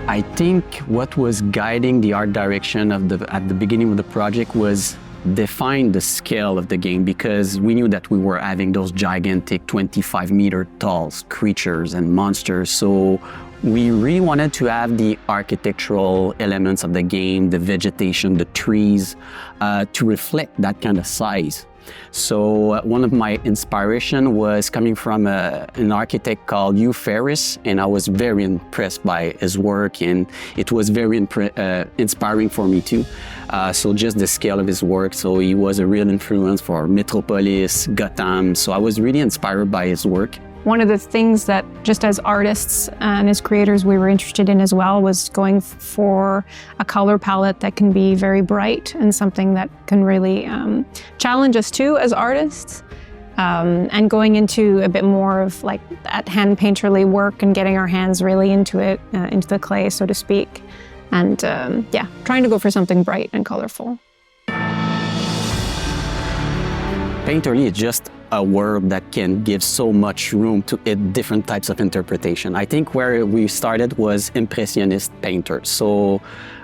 I think what was guiding the art direction at the beginning of the project was define the scale of the game, because we knew that we were having those gigantic 25-meter tall creatures and monsters. So we really wanted to have the architectural elements of the game, the vegetation, the trees, to reflect that kind of size. So one of my inspiration was coming from an architect called Hugh Ferris, and I was very impressed by his work, and it was very inspiring for me too. So just the scale of his work. So he was a real influence for Metropolis, Gotham. So I was really inspired by his work. One of the things that just as artists and as creators we were interested in as well was going for a color palette that can be very bright and something that can really challenge us too as artists, and going into a bit more of like that hand painterly work and getting our hands really into it, into the clay, so to speak. And yeah, trying to go for something bright and colorful. Painterly is just a word that can give so much room to different types of interpretation. I think where we started was impressionist painters. So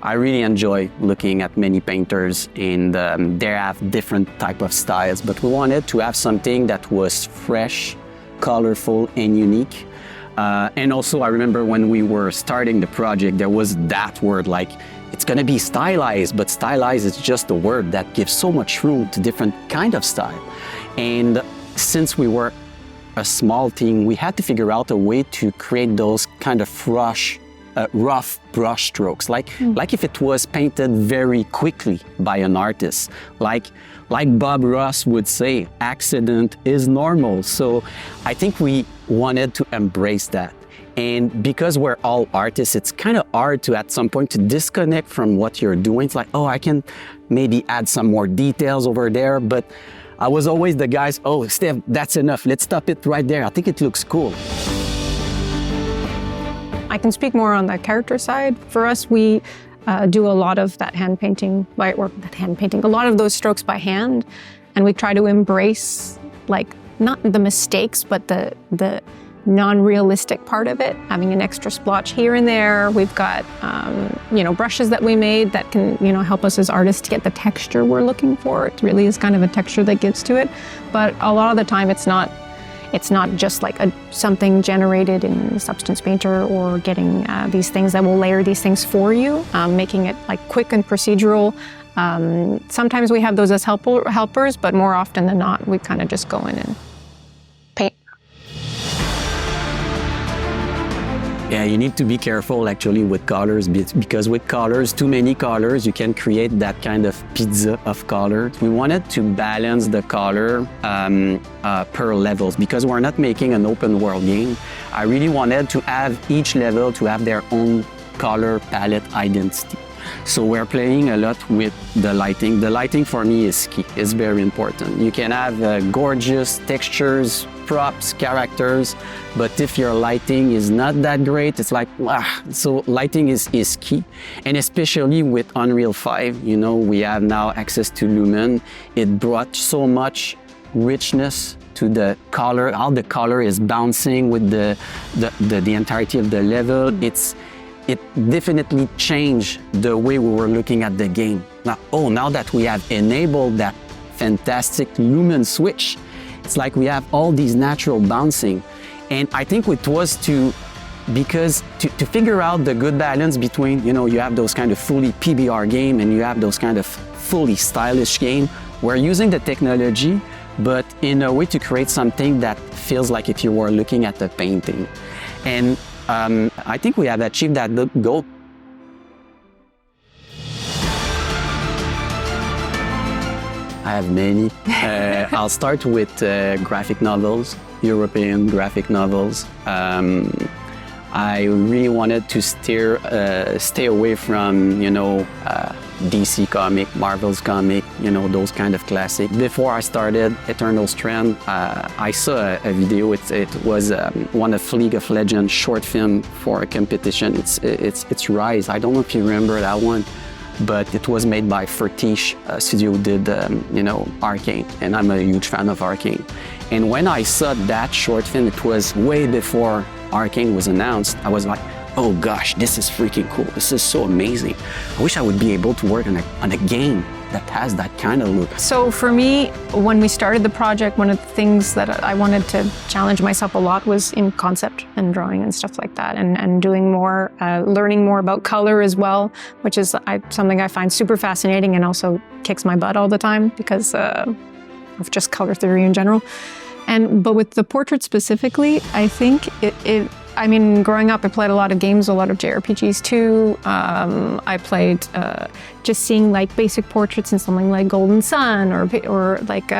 I really enjoy looking at many painters, and they have different type of styles, but we wanted to have something that was fresh, colorful, and unique. And also I remember when we were starting the project, there was that word like, it's gonna be stylized, but stylized is just a word that gives so much room to different kind of style. And since we were a small team, we had to figure out a way to create those kind of rough brush strokes, like if it was painted very quickly by an artist, like Bob Ross would say, accident is normal. So I think we wanted to embrace that. And because we're all artists, it's kind of hard to, at some point, to disconnect from what you're doing. It's like, oh, I can maybe add some more details over there. But I was always the guys, oh, Steph, that's enough. Let's stop it right there. I think it looks cool. I can speak more on the character side. For us, we do a lot of that hand painting, a lot of those strokes by hand. And we try to embrace, like, not the mistakes, but the non-realistic part of it, having an extra splotch here and there. We've got, brushes that we made that can, help us as artists to get the texture we're looking for. It really is kind of a texture that gives to it. But a lot of the time, it's not just like something generated in Substance Painter or getting these things that will layer these things for you, making it like quick and procedural. Sometimes we have those as helpers, but more often than not, we kind of just go in and paint. Yeah, you need to be careful actually with colors, because with colors, too many colors, you can create that kind of pizza of color. We wanted to balance the color per levels, because we're not making an open world game. I really wanted to have each level to have their own color palette identity. So we're playing a lot with the lighting. The lighting for me is key, it's very important. You can have gorgeous textures, props, characters, but if your lighting is not that great, it's like, so lighting is key. And especially with Unreal 5, we have now access to Lumen. It brought so much richness to the color, how the color is bouncing with the entirety of the level. It definitely changed the way we were looking at the game. Now that we have enabled that fantastic Lumen switch, it's like we have all these natural bouncing. And I think it was to figure out the good balance between, you have those kind of fully PBR game and you have those kind of fully stylish game. We're using the technology, but in a way to create something that feels like if you were looking at a painting. And I think we have achieved that goal. I have many. I'll start with graphic novels, European graphic novels. I really wanted to stay away from, DC comic, Marvel's comic, those kind of classic. Before I started Eternal Strands, I saw a video. It was one of League of Legends short film for a competition. It's Rise. I don't know if you remember that one, but it was made by Fertiche Studio, did Arcane, and I'm a huge fan of Arcane. And when I saw that short film, it was way before Arcane was announced. I was like, oh gosh, this is freaking cool. This is so amazing. I wish I would be able to work on a game that has that kind of look. So for me, when we started the project, one of the things that I wanted to challenge myself a lot was in concept and drawing and stuff like that, and doing more, learning more about color as well, which is something I find super fascinating and also kicks my butt all the time because of just color theory in general. But with the portrait specifically, I think I mean, growing up, I played a lot of games, a lot of JRPGs too. I played just seeing like basic portraits in something like Golden Sun or like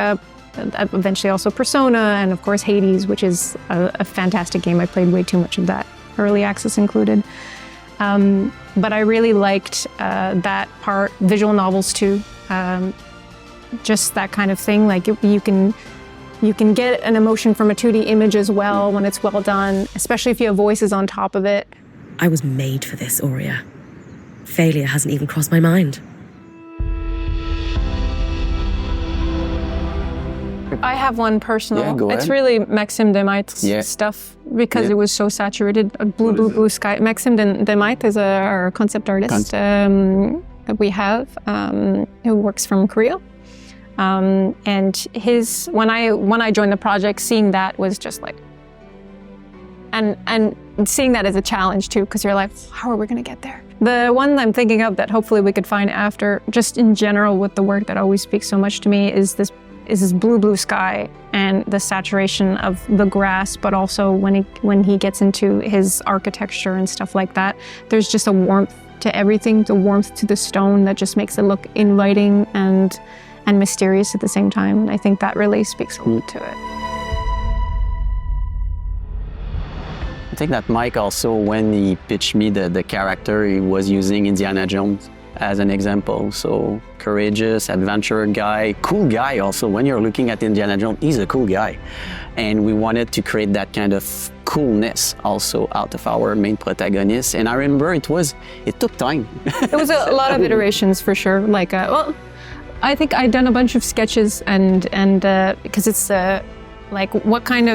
eventually also Persona, and of course Hades, which is a fantastic game. I played way too much of that, early access included. But I really liked that part, visual novels too. Just that kind of thing, like you can get an emotion from a 2D image as well when it's well done, especially if you have voices on top of it. I was made for this, Aurea. Failure hasn't even crossed my mind. I have one personal. Yeah, go ahead. It's really Maxime Demaitre's stuff because it was so saturated. Blue sky. Maxime Demaitre is our concept artist that we have who works from Korea. And when I joined the project, seeing that was just like, and seeing that as a challenge too, because you're like, how are we going to get there? The one I'm thinking of that hopefully we could find after, just in general with the work that always speaks so much to me, is this blue sky and the saturation of the grass, but also when he gets into his architecture and stuff like that, there's just a warmth to everything, the warmth to the stone that just makes it look inviting and mysterious at the same time. And I think that really speaks a lot to it. I think that Mike also, when he pitched me the character, he was using Indiana Jones as an example. So courageous, adventurer guy, cool guy also. When you're looking at Indiana Jones, he's a cool guy. And we wanted to create that kind of coolness also out of our main protagonist. And I remember it took time. It was a lot of iterations for sure. Like, I think I'd done a bunch of sketches and because it's like what's going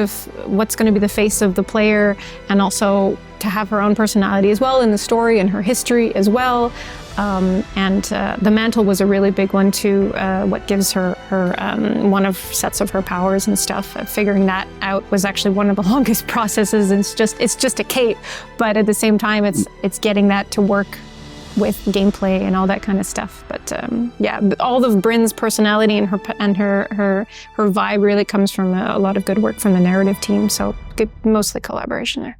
to be the face of the player, and also to have her own personality as well in the story and her history as well. The mantle was a really big one too. What gives her one of sets of her powers and stuff. Figuring that out was actually one of the longest processes. It's just a cape, but at the same time, it's getting that to work with gameplay and all that kind of stuff. But yeah, all of Bryn's personality and her vibe really comes from a lot of good work from the narrative team. So mostly collaboration there.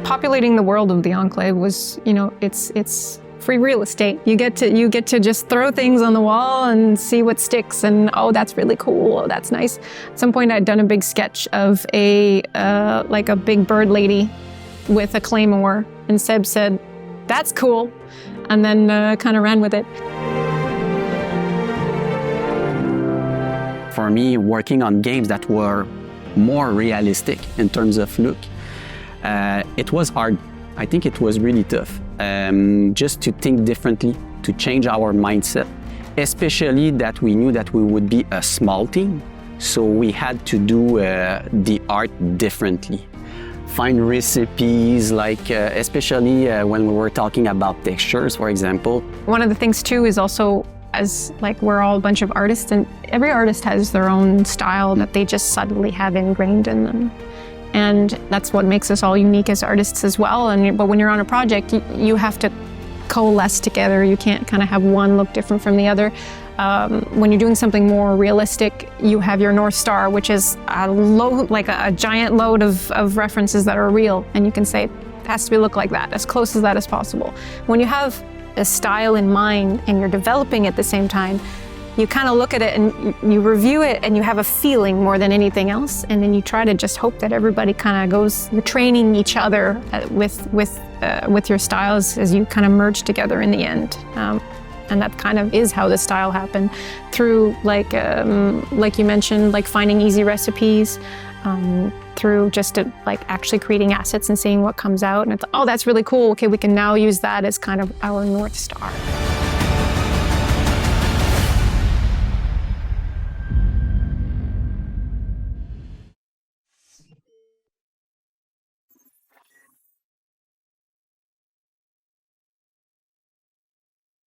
Populating the world of the Enclave was, it's free real estate. You get to just throw things on the wall and see what sticks, and oh, that's really cool. Oh, that's nice. At some point, I'd done a big sketch of like a big bird lady with a claymore, and Seb said, "That's cool," and then kind of ran with it. For me, working on games that were more realistic in terms of look, it was hard. I think it was really tough, just to think differently, to change our mindset, especially that we knew that we would be a small team, so we had to do the art differently. Find recipes, like especially when we were talking about textures, for example. One of the things too is also, as like we're all a bunch of artists, and every artist has their own style that they just suddenly have ingrained in them. And that's what makes us all unique as artists as well. But when you're on a project, you have to coalesce together. You can't kind of have one look different from the other. When you're doing something more realistic, you have your North Star, which is a giant load of references that are real, and you can say, it has to look like that, as close as that as possible. When you have a style in mind and you're developing at the same time, you kind of look at it and you review it and you have a feeling more than anything else, and then you try to just hope that everybody kind of goes, you're training each other with your styles as you kind of merge together in the end. And that kind of is how the style happened, through like you mentioned, like finding easy recipes, through just like actually creating assets and seeing what comes out. And it's, oh, that's really cool. Okay, we can now use that as kind of our North Star.